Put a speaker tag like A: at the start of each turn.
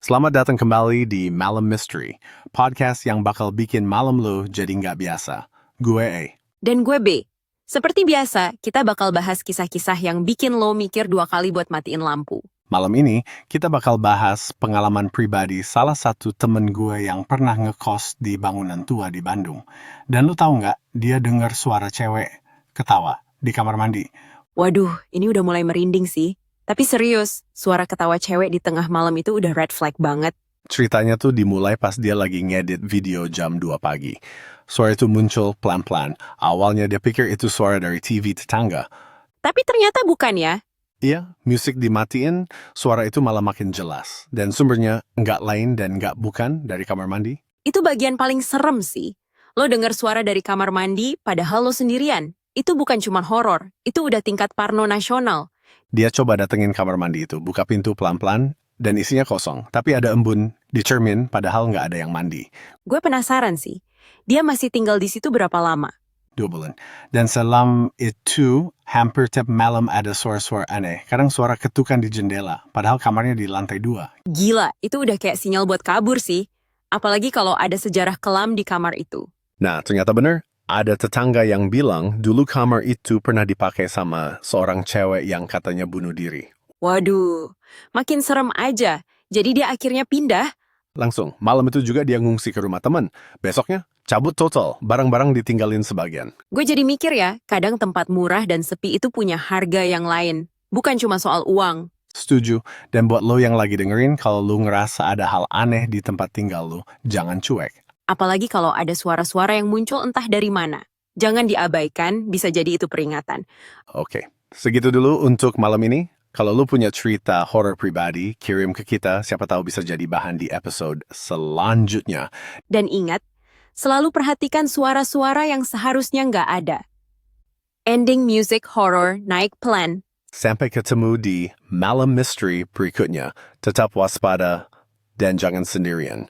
A: Selamat datang kembali di Malam Mystery, podcast yang bakal bikin malam lo jadi nggak biasa. Gue A.
B: Dan gue B. Seperti biasa, kita bakal bahas kisah-kisah yang bikin lo mikir 2 kali buat matiin lampu.
A: Malam ini, kita bakal bahas pengalaman pribadi salah satu temen gue yang pernah ngekos di bangunan tua di Bandung. Dan lo tahu nggak, dia dengar suara cewek ketawa di kamar mandi.
B: Waduh, ini udah mulai merinding sih. Tapi serius, suara ketawa cewek di tengah malam itu udah red flag banget.
A: Ceritanya tuh dimulai pas dia lagi ngedit video jam 2 pagi. Suara itu muncul pelan-pelan. Awalnya dia pikir itu suara dari TV tetangga.
B: Tapi ternyata bukan ya.
A: Iya, musik dimatiin, suara itu malah makin jelas. Dan sumbernya nggak lain dan nggak bukan dari kamar mandi.
B: Itu bagian paling serem sih. Lo denger suara dari kamar mandi, padahal lo sendirian. Itu bukan cuma horor, itu udah tingkat parno nasional.
A: Dia coba datengin kamar mandi itu, buka pintu pelan-pelan, dan isinya kosong. Tapi ada embun di cermin, padahal nggak ada yang mandi.
B: Gue penasaran sih, dia masih tinggal di situ berapa lama?
A: 2 bulan. Dan selam itu, hampir tiap malam ada suara-suara aneh. Kadang suara ketukan di jendela, padahal kamarnya di lantai 2.
B: Gila, itu udah kayak sinyal buat kabur sih. Apalagi kalau ada sejarah kelam di kamar itu.
A: Nah, ternyata bener. Ada tetangga yang bilang dulu kamar itu pernah dipakai sama seorang cewek yang katanya bunuh diri.
B: Waduh, makin serem aja. Jadi dia akhirnya pindah.
A: Langsung, malam itu juga dia ngungsi ke rumah teman. Besoknya, cabut total, barang-barang ditinggalin sebagian.
B: Gue jadi mikir ya, kadang tempat murah dan sepi itu punya harga yang lain. Bukan cuma soal uang.
A: Setuju, dan buat lo yang lagi dengerin, kalau lo ngerasa ada hal aneh di tempat tinggal lo, jangan cuek.
B: Apalagi kalau ada suara-suara yang muncul entah dari mana. Jangan diabaikan, bisa jadi itu peringatan.
A: Oke, segitu dulu untuk malam ini. Kalau lo punya cerita horor pribadi, kirim ke kita, siapa tahu bisa jadi bahan di episode selanjutnya.
B: Dan ingat, selalu perhatikan suara-suara yang seharusnya nggak ada. Ending music horror naik pelan.
A: Sampai ketemu di Malam Mystery berikutnya. Tetap waspada dan jangan sendirian.